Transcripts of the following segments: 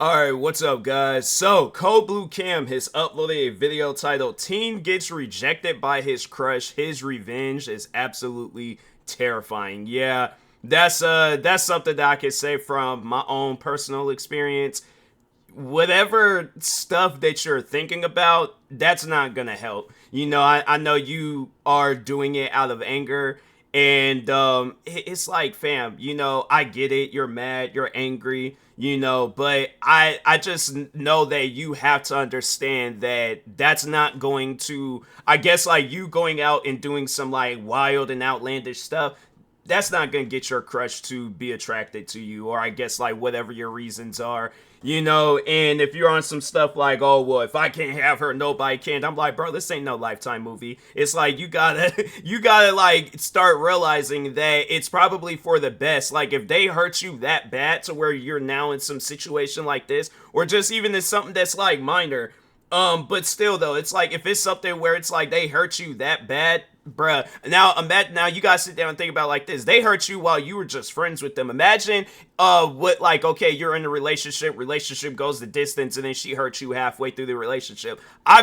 Alright, what's up guys? So, Cold Blue Cam has uploaded a video titled Teen Gets Rejected by His Crush, His Revenge is absolutely terrifying. Yeah, that's something that I can say from my own personal experience. Whatever stuff that you're thinking about, that's not gonna help. I know you are doing it out of anger. And it's like, fam, I get it, you're mad, you're angry, but I just know that you have to understand that that's not going to, I guess, like, you going out and doing some like wild and outlandish stuff, that's not gonna get your crush to be attracted to you, or I guess like whatever your reasons are. And if you're on some stuff like, oh well, if I can't have her, nobody can, I'm like, bro, this ain't no Lifetime movie. It's like, you gotta like start realizing that it's probably for the best. Like, if they hurt you that bad to where you're now in some situation like this, or just even in something that's like minor, but still though, it's like, if it's something where it's like they hurt you that bad, bruh. Now you guys sit down and think about it like this. They hurt you while you were just friends with them. Imagine what, like, okay, you're in a relationship goes the distance, and then she hurts you halfway through the relationship.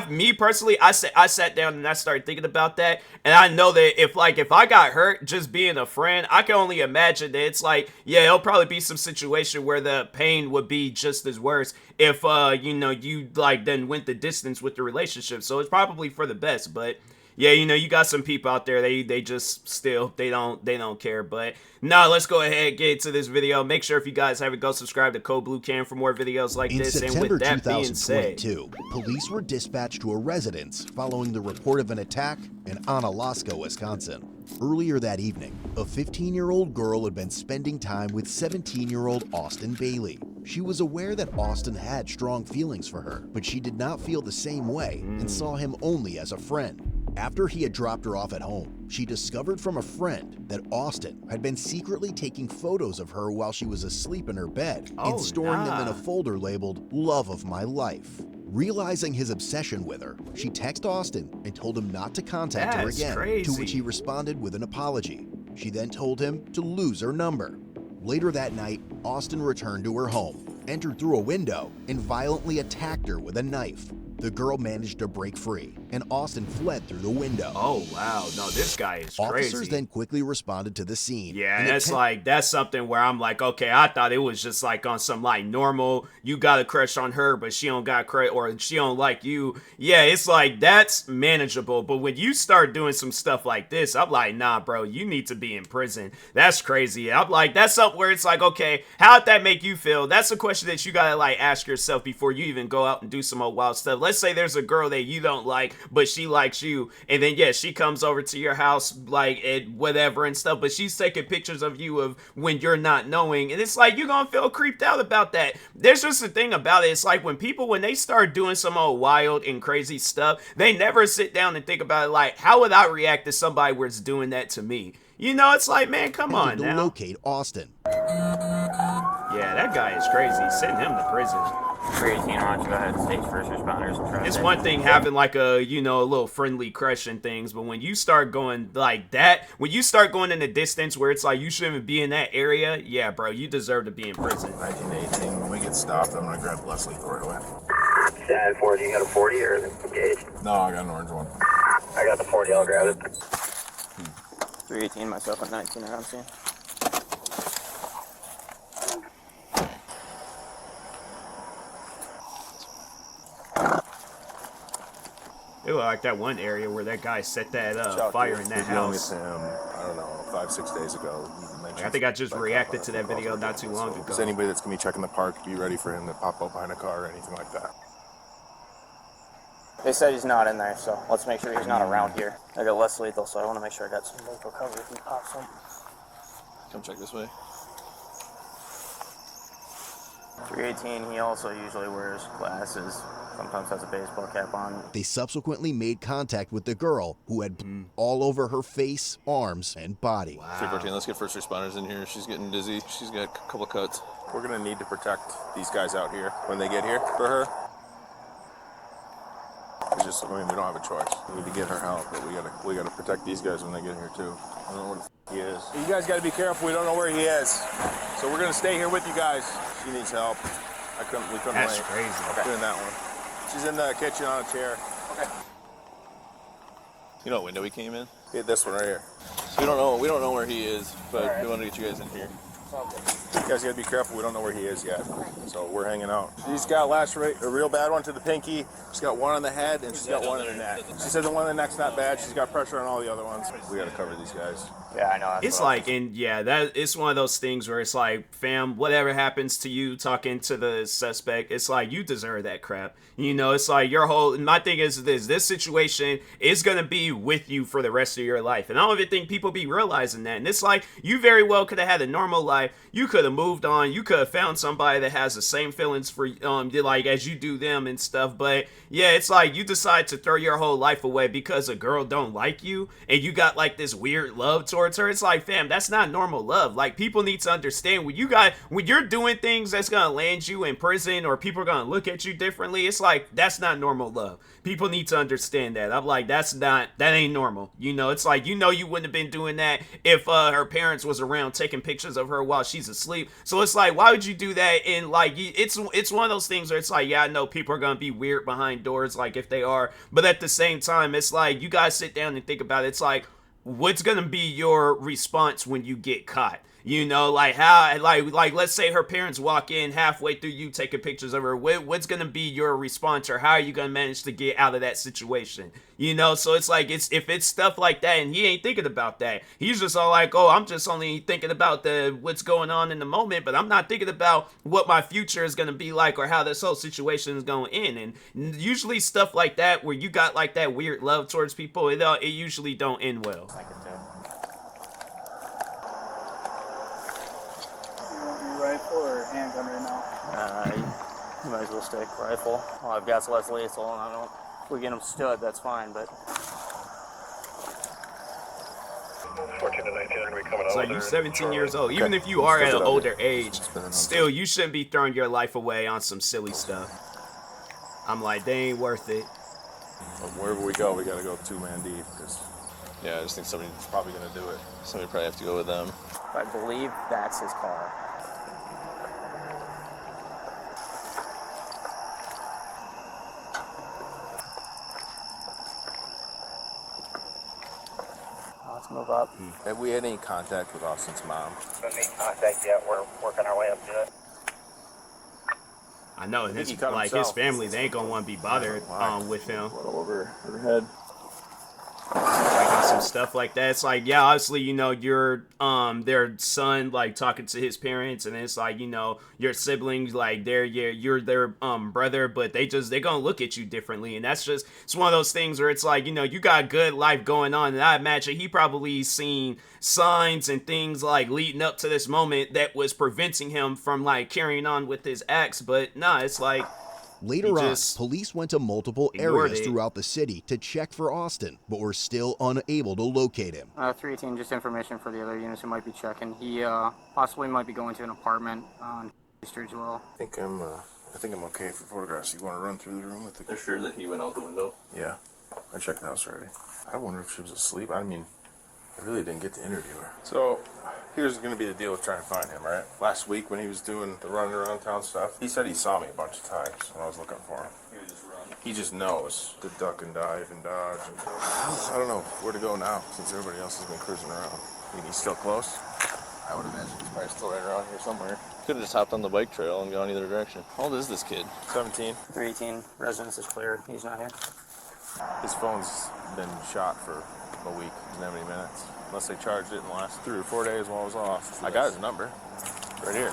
Me personally, I sat down and I started thinking about that, and I know that if I got hurt just being a friend, I can only imagine that it's like, yeah, it'll probably be some situation where the pain would be just as worse if you like then went the distance with the relationship. So it's probably for the best. But yeah, you got some people out there, they just still, they don't care. But nah, let's go ahead and get into this video. Make sure if you guys haven't, go subscribe to Cold Blue Cam for more videos like this. In And with that being 2022, police were dispatched to a residence following the report of an attack in Onalaska, Wisconsin. Earlier that evening, a 15-year-old girl had been spending time with 17-year-old Austin Bailey. She was aware that Austin had strong feelings for her, but she did not feel the same way and saw him only as a friend. After he had dropped her off at home, she discovered from a friend that Austin had been secretly taking photos of her while she was asleep in her bed and storing them in a folder labeled "Love of My Life." Realizing his obsession with her, she texted Austin and told him not to contact her again, to which he responded with an apology. She then told him to lose her number. Later that night, Austin returned to her home, entered through a window, and violently attacked her with a knife. The girl managed to break free, and Austin fled through the window. Oh wow, no, this guy is crazy. Officers then quickly responded to the scene. Yeah, that's something where I'm like, okay, I thought it was just like on some like normal, you got a crush on her, but she don't got a crush, or she don't like you. Yeah, it's like, that's manageable. But when you start doing some stuff like this, I'm like, nah, bro, you need to be in prison. That's crazy. I'm like, that's something where it's like, okay, how'd that make you feel? That's a question that you gotta like ask yourself before you even go out and do some old wild stuff. Let's say there's a girl that you don't like, but she likes you, and then yeah, she comes over to your house like at whatever and stuff, but she's taking pictures of you of when you're not knowing, and it's like, you're gonna feel creeped out about that. There's just a thing about it. It's like when they start doing some old wild and crazy stuff, they never sit down and think about it like, how would I react to somebody who's doing that to me? It's like, man, come on now. Locate Austin. Yeah, that guy is crazy. Send him to prison. 318 on, go ahead and state first responders. It's one thing having like a, a little friendly crush and things, but when you start going like that, when you start going in the distance where it's like you shouldn't even be in that area, yeah, bro, you deserve to be in prison. 1918, when we get stopped, I'm gonna grab Leslie for it away. 10-40, you got a 40 or engaged? No, I got an orange one. I got the 40, I'll grab it. 318, myself at 19 around scene. It was like that one area where that guy set that fire in that house. Him, I don't know, 5-6 days ago. I think I just reacted to that video not too long ago. Is anybody that's gonna be checking the park, be ready for him to pop up behind a car or anything like that? They said he's not in there, so let's make sure he's not around here. I got less lethal, so I want to make sure I got some local cover if he pops up. Come check this way. 318, he also usually wears glasses. Sometimes has a baseball cap on. They subsequently made contact with the girl, who had all over her face, arms, and body. Wow. 314, let's get first responders in here. She's getting dizzy. She's got a couple cuts. We're gonna need to protect these guys out here when they get here for her. It's just, we don't have a choice. We need to get her help, but we gotta protect these guys when they get here too. I don't know where the he is. You guys gotta be careful. We don't know where he is. So we're gonna stay here with you guys. She needs help. We couldn't That's wait. crazy. Doing that one. She's in the kitchen on a chair. Okay. You know what window he came in? Yeah, this one right here. So we don't know where he is, but we want to get you guys in here. You guys gotta be careful. We don't know where he is yet, so we're hanging out. She's got a real bad one to the pinky. She's got one on the head, and she's got one in the neck. She said the one in the neck's not bad. She's got pressure on all the other ones. We gotta cover these guys. Yeah, I know. It's like, and yeah, that it's one of those things where it's like, fam, whatever happens to you talking to the suspect, it's like you deserve that crap. You know, it's like your whole. My thing is this situation is gonna be with you for the rest of your life, and I don't even think people be realizing that. And it's like you very well could have had a normal life. You could have moved on. You could have found somebody that has the same feelings for like as you do them and stuff. But yeah, it's like you decide to throw your whole life away because a girl don't like you, and you got like this weird love towards her. It's like, fam, that's not normal love. Like, people need to understand when you're doing things that's gonna land you in prison or people are gonna look at you differently. It's like that's not normal love. People need to understand that. I'm like, that ain't normal. You know, it's like, you wouldn't have been doing that if her parents was around taking pictures of her while she's asleep. So it's like, why would you do that? And like, it's one of those things where it's like, yeah, I know people are gonna be weird behind doors, like if they are, but at the same time, it's like you guys sit down and think about it. It's like, what's gonna be your response when you get caught? You know, like how, like let's say her parents walk in halfway through you taking pictures of her. What's gonna be your response, or how are you gonna manage to get out of that situation? You know, so it's like, if it's stuff like that, and he ain't thinking about that. He's just all like, oh, I'm just only thinking about what's going on in the moment, but I'm not thinking about what my future is gonna be like, or how this whole situation is gonna end. And usually stuff like that, where you got like that weird love towards people, it usually don't end well. Rifle or handgun right now? You might as well stick rifle. Well, I've got less lethal, and if we get him stood, that's fine, but. 14 to 19 are going to be coming out. So you 17 years old. Even if you are at an older age, still, you shouldn't be throwing your life away on some silly stuff. I'm like, they ain't worth it. But wherever we go, we gotta go 2-man deep, because Yeah, I just think somebody's probably gonna do it. somebody probably have to go with them. I believe that's his car. Let's move up. Have we had any contact with Austin's mom? Don't need contact yet. We're working our way up to it. I know, and think his, he cut like himself. his family, they ain't gonna want to be bothered with him. All over her head. Like on some stuff like that. It's like, yeah, obviously, you're their son, like talking to his parents, and it's like, your siblings, like you're their brother, but they're gonna look at you differently, and it's one of those things where it's like, you got a good life going on, and I imagine he probably seen signs and things like leading up to this moment that was preventing him from like carrying on with his acts, but nah, it's like. Later on, police went to multiple areas it. throughout the city to check for Austin, but were still unable to locate him. 318, just information for the other units who might be checking. He possibly might be going to an apartment on Street as well. I think I'm okay for photographs. You want to run through the room with the? They're sure that he went out the window. Yeah, I checked the house already. I wonder if she was asleep. I mean, I really didn't get to interview her. So, here's going to be the deal with trying to find him, right? Last week when he was doing the running around town stuff, he said he saw me a bunch of times when I was looking for him. He just knows to duck and dive and dodge. And I don't know where to go now since everybody else has been cruising around. I mean, he's still close? I would imagine he's probably still right around here somewhere. Could have just hopped on the bike trail and gone either direction. How old is this kid? 17. 318, residence is cleared. He's not here. His phone's been shot for a week, doesn't have any minutes. Unless they charged it in the last 3 or 4 days while I was off. I got his number. Right here.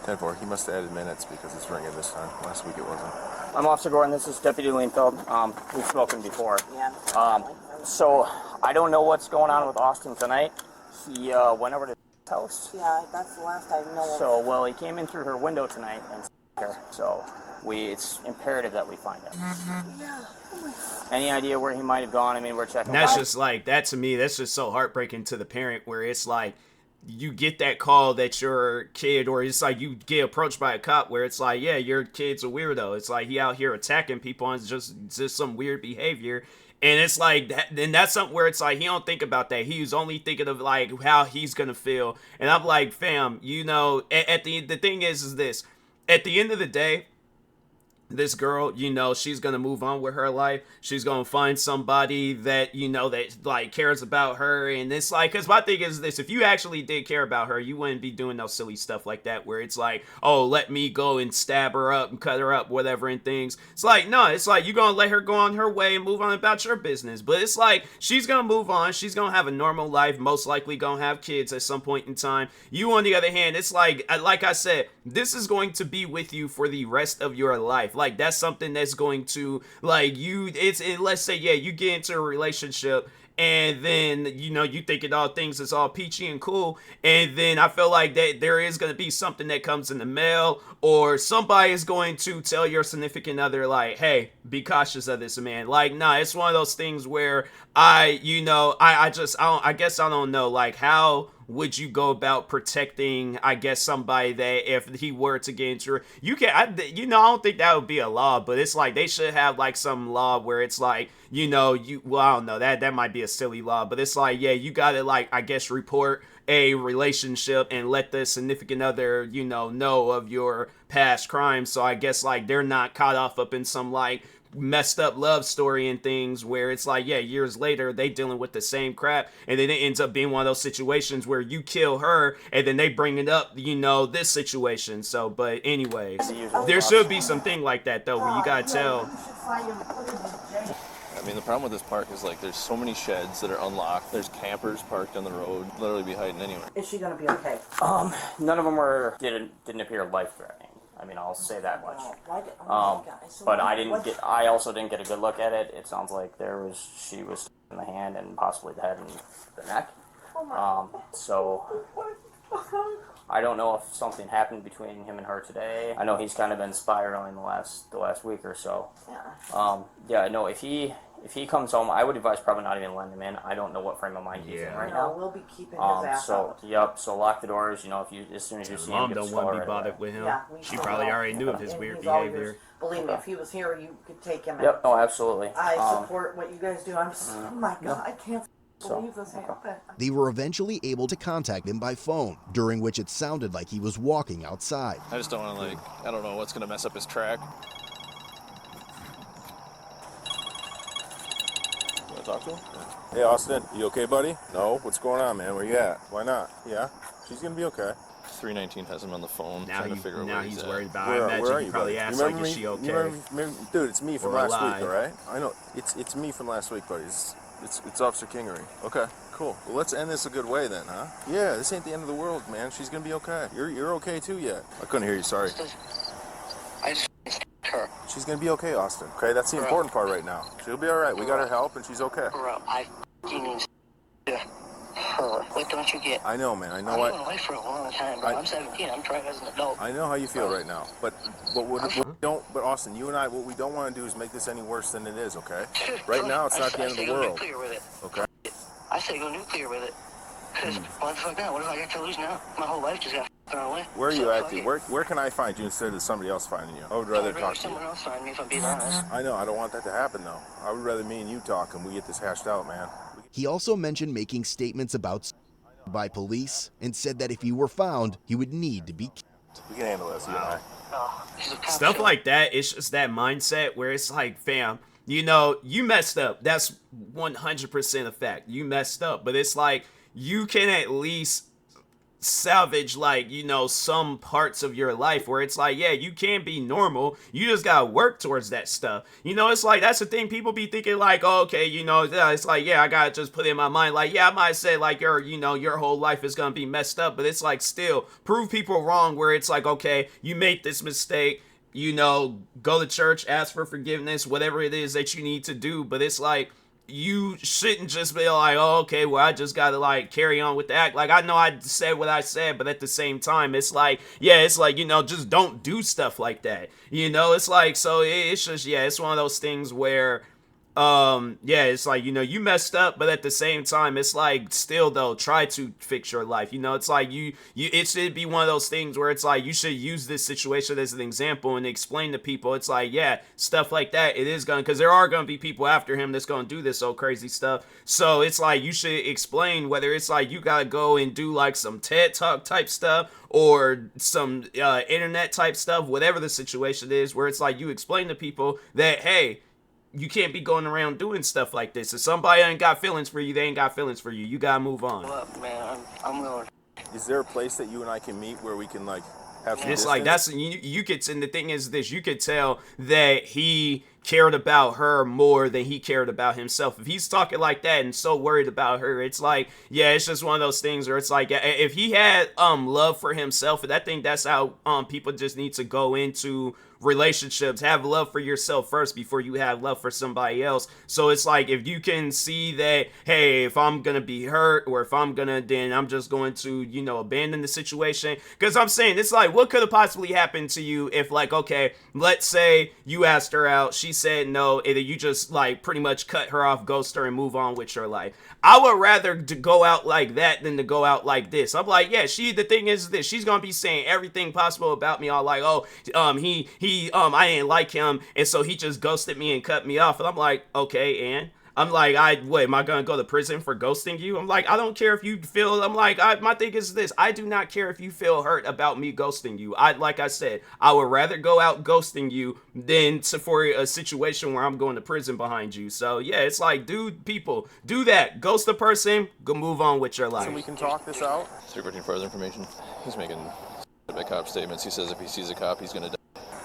10-4. He must have added minutes because it's ringing this time. Last week it wasn't. I'm Officer Gordon. This is Deputy Leenfeld. We've spoken before. So I don't know what's going on with Austin tonight. He went over to his house. Yeah, that's the last I know of. So, well, he came in through her window tonight and her. So it's imperative that we find him. Yeah. Any idea where he might have gone? I mean, we're checking. And that's just like, that to me, that's just so heartbreaking to the parent, where it's like, you get that call that your kid, or it's like you get approached by a cop where it's like, yeah, your kid's a weirdo. It's like he out here attacking people and it's just some weird behavior. And it's like, then that's something where it's like, he don't think about that. He's only thinking of like how he's going to feel. And I'm like, fam, the thing is this. at the end of the day, this girl, you know, she's gonna move on with her life. She's gonna find somebody that, you know, that like cares about her. And it's like, because my thing is this: if you actually did care about her, you wouldn't be doing no silly stuff like that where it's like, oh, let me go and stab her up and cut her up, whatever, and things. It's like, no, it's like you're gonna let her go on her way and move on about your business. But it's like she's gonna move on, she's gonna have a normal life, most likely gonna have kids at some point in time. You, on the other hand, it's like I said, this is going to be with you for the rest of your life. Like, that's something that's going to, like, let's say, yeah, you get into a relationship and then, you know, you think things is all peachy and cool, and then I feel like that there is going to be something that comes in the mail, or somebody is going to tell your significant other, like, hey, be cautious of this, man. Like, nah, it's one of those things where I guess I don't know, like, how would you go about protecting, I guess, somebody that if he were to get into, I don't think that would be a law, but it's like they should have like some law where it's like, you know, I don't know, that might be a silly law, but it's like, yeah, you gotta, like, I guess, report a relationship and let the significant other, you know of your past crimes. So I guess, like, they're not caught up in some, like, messed up love story and things where it's like, yeah, years later they dealing with the same crap, and then it ends up being one of those situations where you kill her and then they bring it up, you know, this situation. So, but anyways, there should be something like that though, where you gotta tell. I mean, the problem with this park is, like, there's so many sheds that are unlocked. There's campers parked on the road, literally be hiding anywhere. Is she gonna be okay? None of them didn't appear life-threatening. I mean, I'll say that much. But I also didn't get a good look at it. It sounds like she was in the hand and possibly the head and the neck. So I don't know if something happened between him and her today. I know he's kind of been spiraling the last week or so. Yeah. No, if he comes home, I would advise probably not even letting him in. I don't know what frame of mind he's in right now. We'll be keeping his ass out. Yep. So lock the doors. You know, as soon as you see him, Mom don't want to be bothered with him. Yeah, she probably already knew of his weird behavior. Believe me, if he was here, you could take him. Yep. Oh, absolutely. I support what you guys do. Oh my God, I can't believe this happened. They were eventually able to contact him by phone, during which it sounded like he was walking outside. I just don't want to, like, I don't know what's going to mess up his track. Talk to him? Hey, Austin, you okay, buddy? No? What's going on, man? Where you at? Why not? Yeah? She's gonna be okay. 319 has him on the phone, trying to figure out where he's at. Worried about. I imagine he probably asked, like, is she okay? Dude, it's me from last week, all right? I know. It's me from last week, buddy. It's Officer Kingery. Okay, cool. Well, let's end this a good way then, huh? Yeah, this ain't the end of the world, man. She's gonna be okay. You're okay too yet. I couldn't hear you, sorry. I just her. She's gonna be okay, Austin. Okay, that's the important part right now. She'll be all right. We got her help, and she's okay. Bro, I need her. What don't you get? I know, man. I know. I've been away for a long time, bro. I'm 17. I'm trying as an adult. I know how you feel right now, but But Austin, you and I, what we don't want to do is make this any worse than it is. Okay? Right now, it's not the end of the world. Nuclear with it. Okay? I say go nuclear with it. Because what the fuck now? What if I got to lose now? My whole life just got thrown away. Where are you at, dude? Where can I find you instead of somebody else finding you? I would rather talk to you. Someone else find me, if I'm being honest. I know. I don't want that to happen, though. I would rather me and you talk and we get this hashed out, man. He also mentioned making statements about by police and said that if he were found, he would need to be killed. We can handle this, you and I. Stuff like that, it's just that mindset where it's like, fam, you know, you messed up. That's 100% a fact. You messed up. But it's like, you can at least salvage, like, you know, some parts of your life where it's like, yeah, you can be normal. You just gotta work towards that stuff. You know, it's like, that's the thing. People be thinking like, oh, okay, you know, it's like, yeah, I gotta just put in my mind, like, yeah, I might say like your whole life is gonna be messed up, but it's like, still prove people wrong where it's like, okay, you made this mistake, you know, go to church, ask for forgiveness, whatever it is that you need to do. But it's like, you shouldn't just be like, oh, okay, well, I just gotta, like, carry on with the act. Like, I know I said what I said, but at the same time, it's like, yeah, it's like, you know, just don't do stuff like that. You know, it's like, so it's just, yeah, it's one of those things where yeah, it's like, you know, you messed up, but at the same time, it's like, still though, try to fix your life. You know, it's like it should be one of those things where it's like, you should use this situation as an example and explain to people, it's like, yeah, stuff like that, it is gonna, because there are gonna be people after him that's gonna do this so crazy stuff. So it's like, you should explain whether it's like, you gotta go and do like some TED Talk type stuff, or some internet type stuff, whatever the situation is, where it's like, you explain to people that, hey, you can't be going around doing stuff like this. If somebody ain't got feelings for you, they ain't got feelings for you. You gotta move on. Look, man, I'm going. Is there a place that you and I can meet where we can like have some It's distance? like, that's, you could, and the thing is this, you could tell that he cared about her more than he cared about himself. If he's talking like that and so worried about her, it's like, yeah, it's just one of those things where it's like, if he had love for himself, and I think that's how people just need to go into relationships. Have love for yourself first before you have love for somebody else. So it's like, if you can see that, hey, if I'm gonna be hurt, or if I'm gonna, then I'm just going to, you know, abandon the situation. Because I'm saying, it's like, what could have possibly happened to you if, like, okay, let's say you asked her out, she said no, and then you just like pretty much cut her off, ghost her, and move on with your life. I would rather to go out like that than to go out like this. I'm like, yeah, the thing is this, she's gonna be saying everything possible about me, all like, oh, I didn't like him, and so he just ghosted me and cut me off. And I'm like, okay, and I'm like, am I gonna go to prison for ghosting you? I'm like, I don't care if you feel, I'm like, my thing is this, I do not care if you feel hurt about me ghosting you. Like I said, I would rather go out ghosting you than for a situation where I'm going to prison behind you. So yeah, it's like, people, do that. Ghost a person, go move on with your life. So we can talk this out? Still requesting further information. He's making cop statements. He says if he sees a cop, he's gonna die.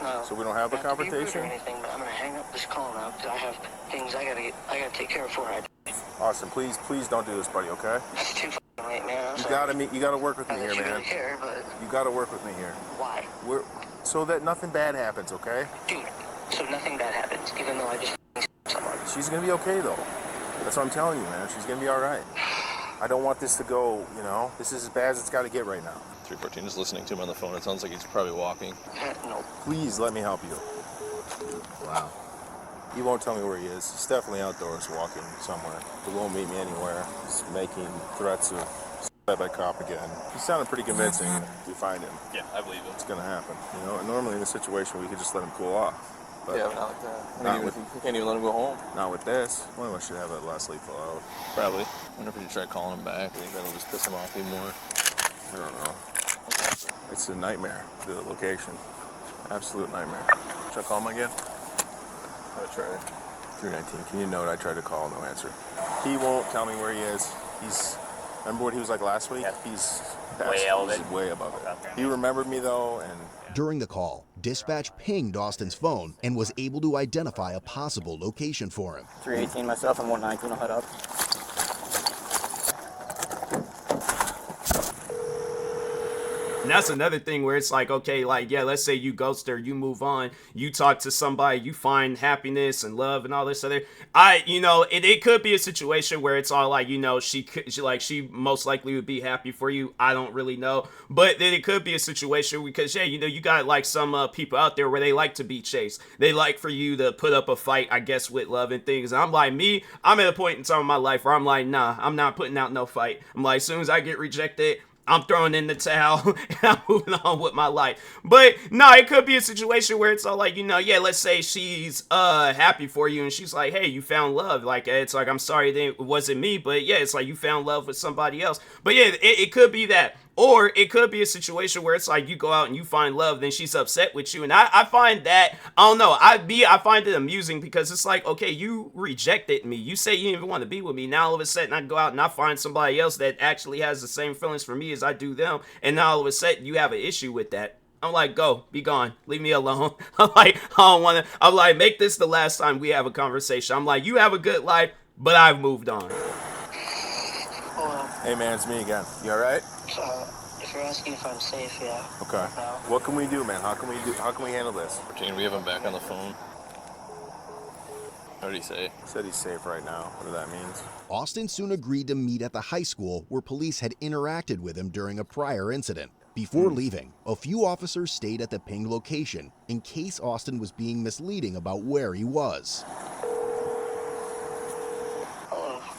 No, So we don't have a not to be rude or confrontation? anything, but I'm gonna hang up this call now because I have things I gotta take care of before I. Austin, please don't do this, buddy, okay? It's too fucking late, man. You gotta work with me here, You man. really care, but You gotta work with me here. why? So that nothing bad happens, okay? Dude, so nothing bad happens, even though I just someone. She's gonna be okay though. That's what I'm telling you, man. She's gonna be alright. I don't want this to go, you know, this is as bad as it's gotta get right now. 314 is listening to him on the phone. It sounds like he's probably walking. No. Please let me help you. Wow. He won't tell me where he is. He's definitely outdoors walking somewhere. He won't meet me anywhere. He's making threats of by cop again. He sounded pretty convincing. If we find him. Yeah, I believe it. It's gonna happen. You know, and normally in this situation we could just let him cool off. But Yeah, but not like that. Not You can't even let him go home. not with this. One of us should have a less lethal out. Probably. I wonder if we should try calling him back. I think that'll just piss him off even more. I don't know. It's a nightmare, the location. Absolute nightmare. Should I call him again? I'll try. 319. Can you note I tried to call, no answer. He won't tell me where he is. Remember what he was like last week? Yep. He's way above it. Okay. He remembered me though, and During the call, dispatch pinged Austin's phone and was able to identify a possible location for him. 318 myself and 119 will head up. And that's another thing where it's like, okay, like, yeah, let's say you ghost her, you move on, you talk to somebody, you find happiness and love and all this other. It could be a situation where it's all like, you know, she most likely would be happy for you. I don't really know. But then it could be a situation because, yeah, you know, you got like some people out there where they like to be chased. They like for you to put up a fight, I guess, with love and things. And I'm like, I'm at a point in time in my life where I'm like, nah, I'm not putting out no fight. I'm like, as soon as I get rejected, I'm throwing in the towel and I'm moving on with my life. But no, it could be a situation where it's all like, you know, yeah, let's say she's happy for you and she's like, hey, you found love. Like, it's like, I'm sorry that it wasn't me, but yeah, it's like you found love with somebody else. But yeah, it could be that. Or it could be a situation where it's like you go out and you find love, then she's upset with you. And I find that, I don't know, I find it amusing because it's like, okay, you rejected me. You say you didn't even want to be with me. Now all of a sudden I go out and I find somebody else that actually has the same feelings for me as I do them. And now all of a sudden you have an issue with that. I'm like, go, be gone, leave me alone. I'm like, make this the last time we have a conversation. I'm like, you have a good life, but I've moved on. hey man, it's me again. You all right? If you're asking if I'm safe, yeah. Okay. What can we do, man? How can we handle this? 14, we have him back on the phone. What did he say? He said he's safe right now. What that means? Austin soon agreed to meet at the high school where police had interacted with him during a prior incident. Before leaving, a few officers stayed at the pinged location in case Austin was being misleading about where he was.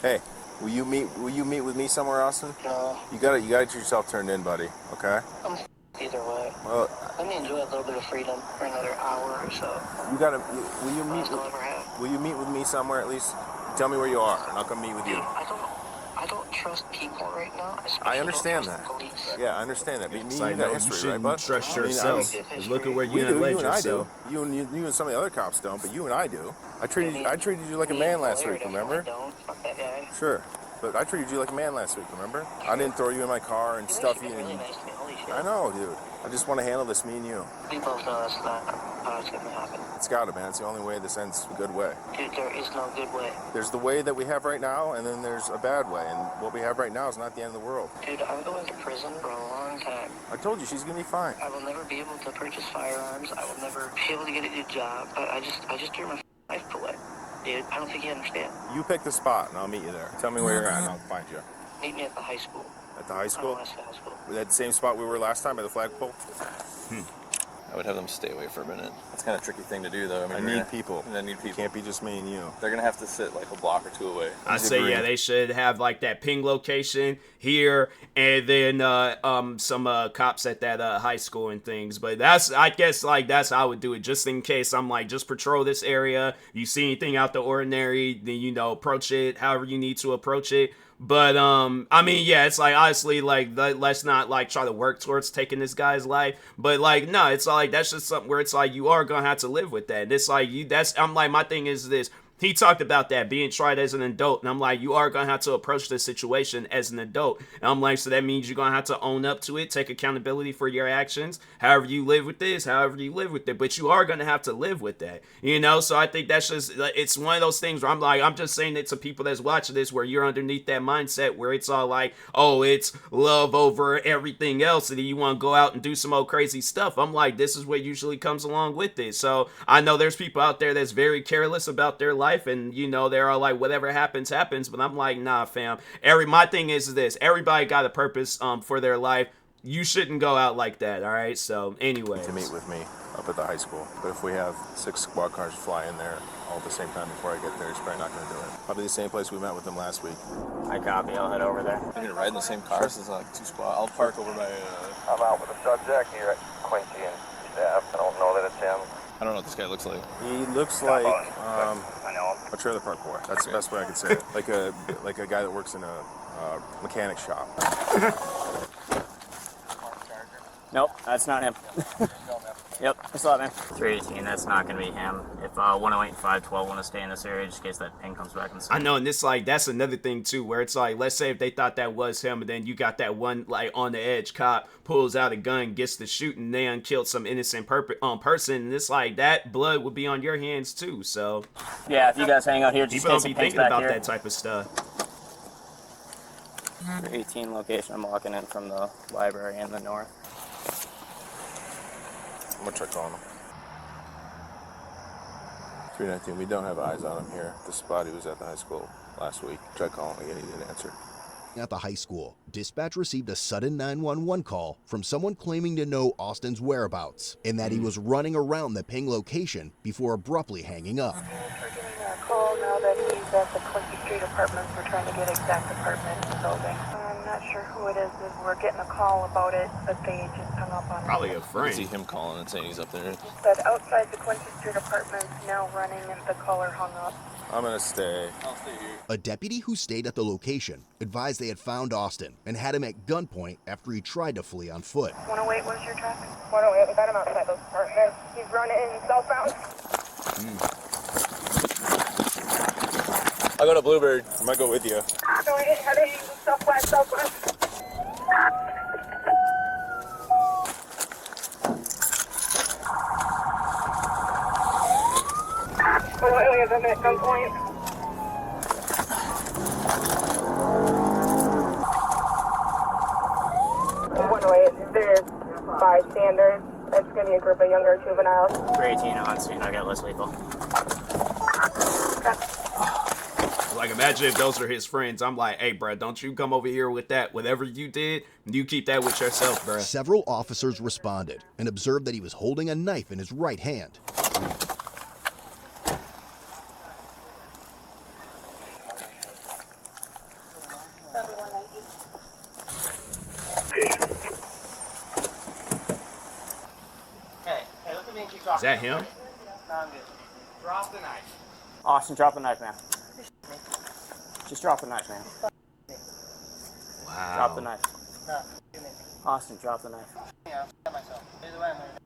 Hey, will you meet with me somewhere, Austin? No. You gotta get yourself turned in, buddy. Okay. I'm either way. Well, Let me enjoy a little bit of freedom for another hour or so. will you meet? Last I'll ever have. Will you meet with me somewhere at least? Tell me where you are, and I'll come meet with you. Dude, I don't trust people right now. I understand that. Police. Yeah, I understand that. But me and like, you got no, history, you shouldn't right, bud? trust I mean, yourself. Look at where we you do. led You and I do. yourself. You and some of the other cops don't, but you and I do. I treated you like a man last week. Remember? Don't. Fuck that guy. Sure. But I treated you like a man last week, remember? I didn't throw you in my car and stuff you. Really nice to me. Holy shit. I know, dude. I just want to handle this, me and you. We both know that's not how it's gonna happen. It's got to, man. It's the only way this ends a good way. Dude, there is no good way. There's the way that we have right now, and then there's a bad way. And what we have right now is not the end of the world. Dude, I'm going to prison for a long time. I told you, she's going to be fine. I will never be able to purchase firearms. I will never be able to get a good job. I just threw my life away. Dude, I don't think you understand. You pick the spot, and I'll meet you there. Tell me where you're at, and I'll find you. Meet me at the high school. At the high school? West High School. At the same spot we were last time, at the flagpole? I would have them stay away for a minute. That's kind of a tricky thing to do, though. I need people. I need people. It can't be just me and you. They're gonna have to sit like a block or two away. I say, yeah, they should have like that ping location here, and then some cops at that high school and things. But I guess that's how I would do it, just in case. I'm like, just patrol this area. You see anything out the ordinary, then approach it however you need to approach it. But I mean, yeah, it's like, honestly, like, let's not like try to work towards taking this guy's life. But like, no, it's like, that's just something where it's like, you are gonna have to live with that. And it's like, I'm like, my thing is this. He talked about that being tried as an adult, and I'm like, you are gonna have to approach this situation as an adult. And I'm like, so that means you're gonna have to own up to it, take accountability for your actions. However you live with this, however you live with it, but you are gonna have to live with that, So I think that's just, it's one of those things where I'm like, I'm just saying it to people that's watching this, where you're underneath that mindset where it's all like, oh, it's love over everything else, and then you want to go out and do some old crazy stuff. I'm like, this is what usually comes along with it. So I know there's people out there that's very careless about their life, and they're all like, whatever happens, but I'm like, nah, fam. My thing is this: everybody got a purpose for their life. You shouldn't go out like that, all right? So anyway, to meet with me up at the high school. But if we have 6 squad cars fly in there all at the same time before I get there, he's probably not going to do it. Probably the same place we met with them last week. I copy. I'll head over there. You're gonna ride in the same car, so it's like 2 squad. I'll park over by. I'm out with the subject here at Quincy and staff. I don't know that it's him. I don't know what this guy looks like. He looks like I know him. a trailer park boy. That's the best way I can say it. Like a guy that works in a mechanic shop. Nope, that's not him. Yep, what's up, man? 318, that's not going to be him. If 108 and 512 want to stay in this area, just in case that ping comes back and I know, and this, like, that's another thing, too, where it's like, let's say if they thought that was him, and then you got that one, like, on the edge cop pulls out a gun, gets the shooting, they unkilled some innocent person, and it's like, that blood would be on your hands, too, so. Yeah, if you guys hang out here, just people don't be thinking about here. that type of stuff. 318 location, I'm walking in from the library in the north. I'm gonna try calling him. 319, we don't have eyes on him here. The spot he was at the high school last week. Tried calling again, he didn't answer. At the high school, dispatch received a sudden 911 call from someone claiming to know Austin's whereabouts and that he was running around the ping location before abruptly hanging up. We're getting a call now that he's at the Quincy Street apartments. We're trying to get exact apartment in the building. I'm not sure who it is. We're getting a call about it, but they just hung up on Probably it. a friend. I see him calling and saying he's up there. But outside the Quincy Street apartments, now running, and the caller hung up. I'm gonna stay. I'll stay here. A deputy who stayed at the location advised they had found Austin and had him at gunpoint after he tried to flee on foot. 108, what's your traffic? 108, we got him outside those apartments. He's running southbound. I'll go to Bluebird. I might go with you. So he's heading southwest. Oh, he is at gunpoint. There's bystanders. It's going to be a group of younger juveniles. 318 on scene, I got less lethal. Like, imagine if those are his friends. I'm like, hey, bro, don't you come over here with that. Whatever you did, you keep that with yourself, bro. Several officers responded and observed that he was holding a knife in his right hand. him? No, I'm good. Drop the knife. Austin, drop the knife, man. Just drop the knife, man. Wow. Drop the knife. No, give me. Austin, drop the knife. Yeah, I'll myself. Either way, I'm gonna...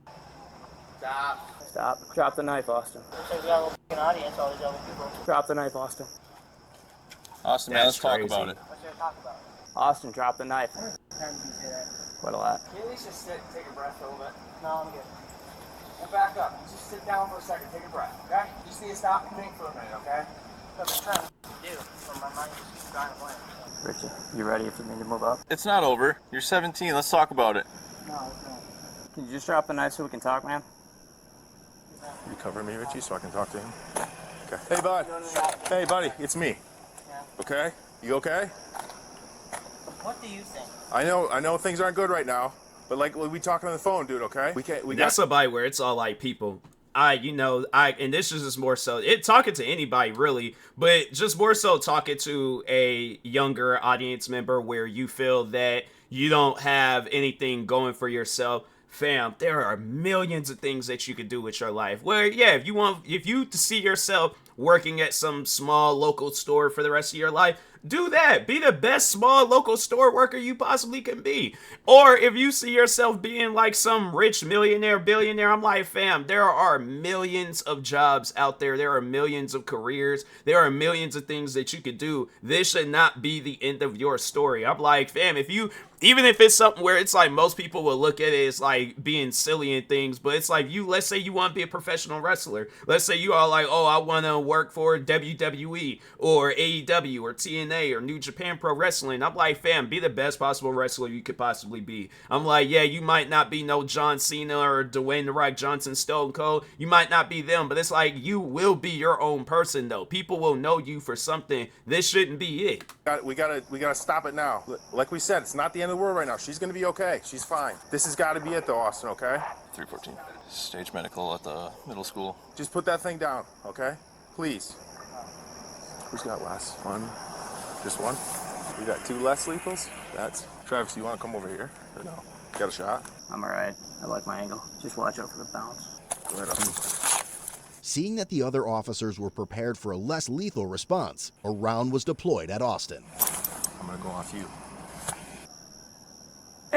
Stop. Stop. Drop the knife, Austin. Looks like we got a little f***ing audience, all these other people. Drop the knife, Austin. Austin, man, let's talk about it. What's there to talk about? Austin, drop the knife. How many times do you say that? What a lot. Can you at least just sit and take a breath for a little bit? No, I'm good. We'll back up. Just sit down for a second, take a breath, okay? You just need to stop and think for a minute, okay? That's what I'm trying to do, but my mind just keeps drawing a blank. Richie, you ready if you need to move up? It's not over. You're 17. Let's talk about it. No, it's not. Can you just drop the knife so we can talk, man? You cover me, Richie, so I can talk to him? Okay. Hey, bud. Hey, buddy, it's me. Yeah. Okay? You okay? What do you think? I know things aren't good right now, but like we talking on the phone, dude, okay? That's somebody where it's all like people. And this is just more so talking to anybody really, but just more so talking to a younger audience member where you feel that you don't have anything going for yourself. Fam, there are millions of things that you could do with your life. Where, yeah, if you see yourself working at some small local store for the rest of your life, do that. Be the best small local store worker you possibly can be. Or if you see yourself being like some rich millionaire, billionaire, I'm like, fam, there are millions of jobs out there. There are millions of careers. There are millions of things that you could do. This should not be the end of your story. I'm like, fam, even if it's something where it's like most people will look at it as like being silly and things, but it's like let's say you want to be a professional wrestler. Let's say you are like, oh, I want to work for WWE or AEW or TNA or New Japan Pro Wrestling. I'm like, fam, be the best possible wrestler you could possibly be. I'm like, yeah, you might not be no John Cena or Dwayne The Rock Johnson, Stone Cold. You might not be them, but it's like you will be your own person though. People will know you for something. This shouldn't be it. We gotta stop it now. Like we said, it's not the end of the world right now. She's gonna be okay. She's fine. This has got to be it though, Austin. Okay? 314. Stage medical at the middle school. Just put that thing down, okay? Please. Who's got less? One? Just one? We got two less lethals? Travis, you want to come over here? Or no? Got a shot? I'm alright. I like my angle. Just watch out for the bounce. Go ahead, Austin. Seeing that the other officers were prepared for a less lethal response, a round was deployed at Austin. I'm gonna go off you.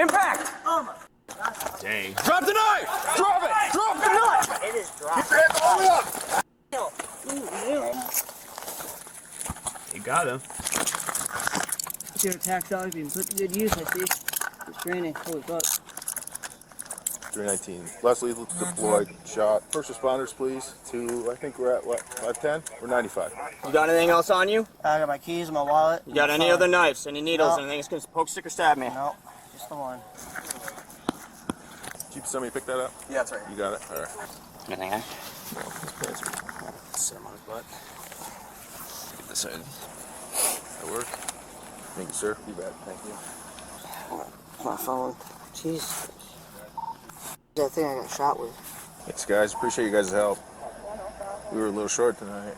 Impact! Oh my God. Dang. Drop the knife! Drop it! Drop the knife! It is dropped. Get your hands all the way up! You got him. Your attack dog being put to good use, I see. It's training. Holy fuck. 319. Less lethal deployed. Shot. First responders, please. I think we're at what? 510? We're 95. You got anything else on you? I got my keys, my wallet. You got any other knives? Any needles? Anything that's gonna poke, stick, or stab me? No, just the one. Did somebody pick that up? Yeah, that's right. You got it? All right. Anything, eh? Sit him on his butt. Get this side. That work? Thank you, sir. Be back. Thank you. My phone. Jeez. That thing I got shot with. Thanks, guys. Appreciate you guys' help. We were a little short tonight.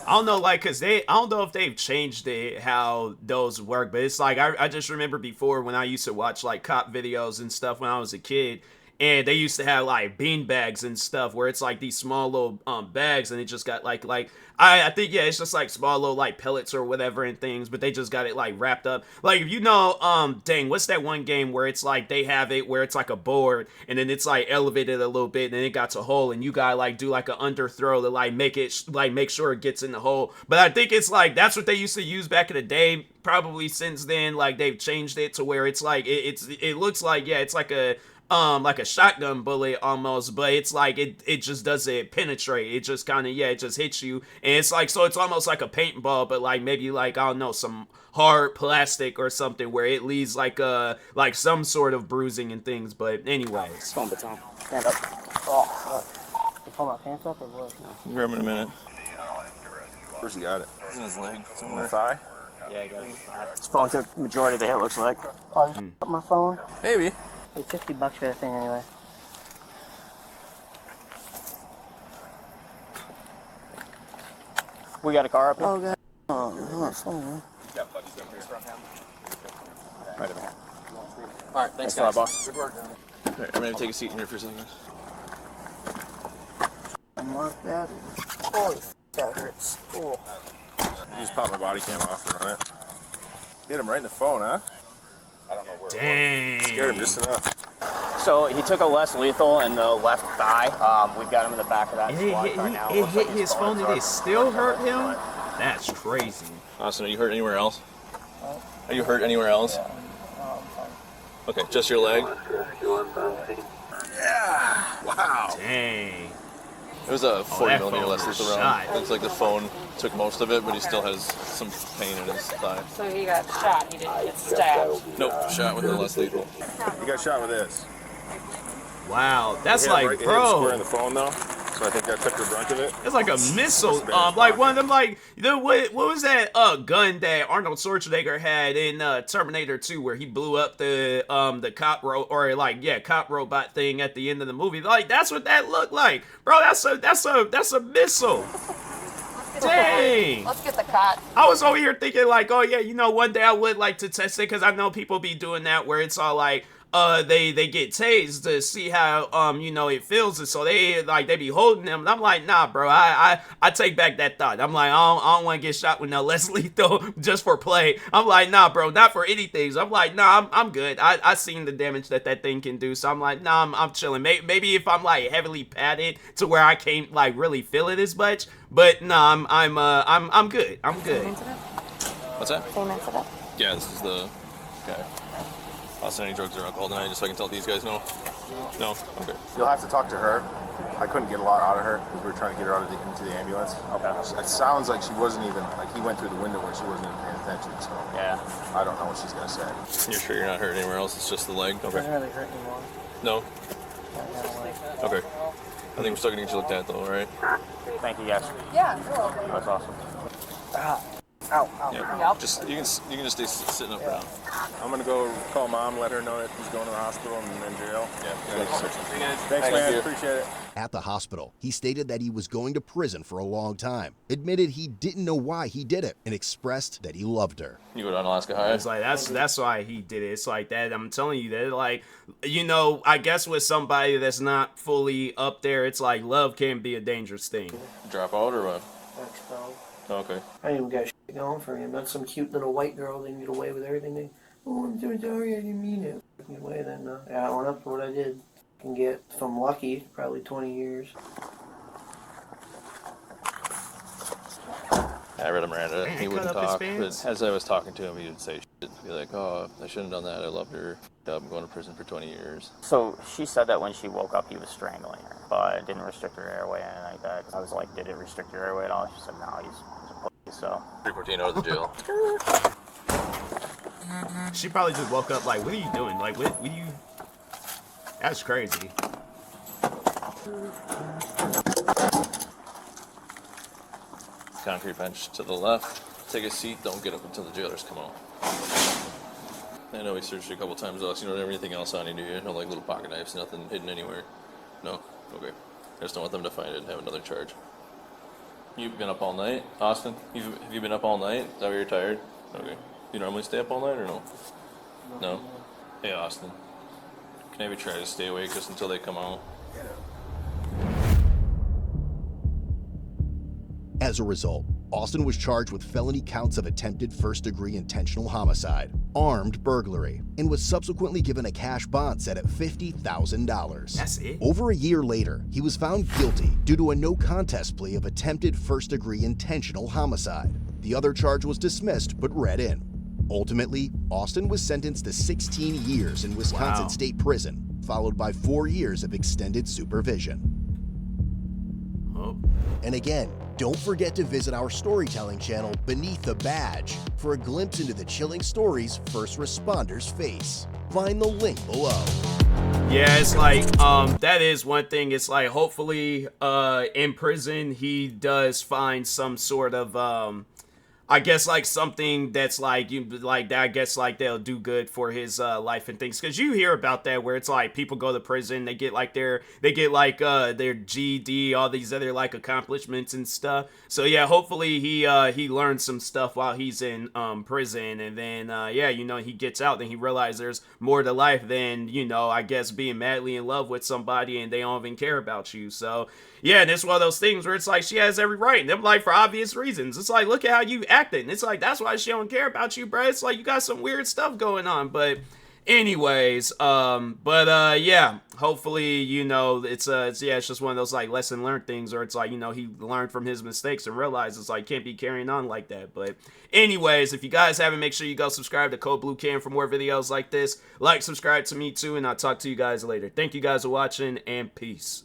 I don't know, like, I don't know if they've changed it, how those work, but it's like, I just remember before when I used to watch, like, cop videos and stuff when I was a kid, and they used to have, like, bean bags and stuff, where it's, like, these small little, bags, and it just got, like, I think, yeah, it's just, like, small little, like, pellets or whatever and things, but they just got it, like, wrapped up. Like, if you know, dang, what's that one game where it's, like, they have it where it's, like, a board, and then it's, like, elevated a little bit, and then it got to a hole, and you gotta, like, do, like, an underthrow to, like, make sure it gets in the hole. But I think it's, like, that's what they used to use back in the day. Probably since then, like, they've changed it to where it's, like, it looks like, yeah, it's, like a shotgun bullet almost, but it's like it just doesn't penetrate. It just kind of, yeah, it just hits you, and it's like, so it's almost like a paintball, but like maybe like, I don't know, some hard plastic or something where it leaves like some sort of bruising and things. But anyways, Stand up. Oh, fuck. You pull my pants up or what? No. Grab him in a minute. Where's he got it? It's in his leg. In the Somewhere. thigh? Yeah, I got it. It's phone took the majority of the hit, looks like. Oh, you my phone? Maybe. Hey, $50 for that thing anyway. We got a car up here? Oh, God. Oh, my phone. Right over here. All right, thanks, Thanks a lot, guys. boss. Good work. All right, I'm going to take a seat in here for a second. something like that. Holy f***, that hurts. Ooh. You just pop my body cam off and run it. Hit him right in the phone, huh? I don't know where. Dang. Scared him just enough. So he took a less lethal in the left thigh. We've got him in the back of that squad car now. It hit his phone and it still hurt him? That's crazy. Austin, are you hurt anywhere else? Are you hurt anywhere else? Okay, just your leg? Yeah! Wow. Dang. It was a 40 millimeter phone less was lethal shot. round. Looks like the phone took most of it, but he still has some pain in his thigh. So he got shot, he didn't get stabbed. Nope, shot with the less lethal. You got shot with this. Wow, that's Yeah, like, right, it hit him square in bro. the phone though. So I think that took the brunt of it. It's like a missile, Spanish like one of pocket. them, like what was that gun that Arnold Schwarzenegger had in Terminator 2, where he blew up the cop cop robot thing at the end of the movie. Like that's what that looked like, bro. That's a missile. Dang. Let's get the cot. I was over here thinking like, oh yeah, you know, one day I would like to test it, because I know people be doing that where it's all like, they get tased to see how you know, it feels, and so they be holding them, and I'm like, nah, bro, I take back that thought. I'm like, I don't want to get shot with no less lethal just for play. I'm like, nah, bro, not for anything. So I'm like, nah, I'm good. I seen the damage that thing can do, so I'm like, nah, I'm chilling. Maybe if I'm like heavily padded to where I can't like really feel it as much, but nah, I'm good. I'm good. What's that? Same incident. Yeah, this is the guy. Austin, any drugs or alcohol tonight, just so I can tell these guys no? No? Okay. You'll have to talk to her. I couldn't get a lot out of her because we were trying to get her out of into the ambulance. Okay. It sounds like she wasn't even, like he went through the window where she wasn't even paying attention, so Yeah. I don't know what she's going to say. You're sure you're not hurt anywhere else? It's just the leg? Okay. Doesn't really hurt anymore. No? Okay. I think we're still gonna get you looked at though, alright? Thank you, guys. Yeah, you're welcome. That's awesome. Ow. Yeah. Just you can just stay sitting up for now. I'm going to go call mom, let her know that he's going to the hospital and in jail. Yeah. Thanks, man. you. Appreciate it. At the hospital, he stated that he was going to prison for a long time, admitted he didn't know why he did it, and expressed that he loved her. You go down Alaska High? It's like that's why he did it. It's like that. I'm telling you that, like, you know, I guess with somebody that's not fully up there, it's like love can be a dangerous thing. Drop out or what? That's probably. Okay. I ain't even got shit going for him. That's some cute little white girl. They can get away with everything. I'm so sorry, I didn't mean it. Anyway, then I went up for what I did. Can get, if I'm lucky, probably 20 years. I read him Miranda. Man, He wouldn't cut up talk, his but pants. as I was talking to him, he would say shit. Be like, oh, I shouldn't have done that. I loved her. I'm going to prison for 20 years. So she said that when she woke up, he was strangling her, but didn't restrict her airway or anything like that. I was like, did it restrict your airway at all? She said, no, he's a pussy, so. 314 out of the jail. She probably just woke up like, what are you doing? Like, what you? That's crazy. Concrete bench to the left. Take a seat. Don't get up until the jailers come out. I know we searched you a couple times, Alex. You don't have anything else on you, do you? No, like little pocket knives, nothing hidden anywhere. No? Okay. I just don't want them to find it and have another charge. You've been up all night? Austin? Have you been up all night? Is that why you're tired? Okay. You normally stay up all night or no? No? Hey, Austin. Can I have you try to stay awake just until they come out? As a result, Austin was charged with felony counts of attempted first-degree intentional homicide, armed burglary, and was subsequently given a cash bond set at $50,000. That's it? Over a year later, he was found guilty due to a no-contest plea of attempted first-degree intentional homicide. The other charge was dismissed but read in. Ultimately, Austin was sentenced to 16 years in Wisconsin Wow. State Prison, followed by 4 years of extended supervision. Oh. And again, don't forget to visit our storytelling channel Beneath the Badge for a glimpse into the chilling stories first responders face. Find the link below. Yeah, it's like, that is one thing. It's like, hopefully, in prison, he does find some sort of, I guess like something that's like you like that. I guess like they'll do good for his life and things, because you hear about that where it's like people go to prison, they get like their GED, all these other like accomplishments and stuff. So yeah, hopefully he learns some stuff while he's in prison, and then yeah, you know, he gets out, then he realizes there's more to life than, you know, I guess being madly in love with somebody and they don't even care about you. So yeah, and it's one of those things where it's like she has every right, and them like for obvious reasons. It's like, look at how you acting. It's like, that's why she don't care about you, bro. It's like you got some weird stuff going on. But anyways, yeah, hopefully, you know, it's just one of those like lesson learned things, or it's like, you know, he learned from his mistakes and realized it's like can't be carrying on like that. But anyways, if you guys haven't, make sure you go subscribe to Code Blue Cam for more videos like this. Like, subscribe to me too, and I'll talk to you guys later. Thank you guys for watching, and peace.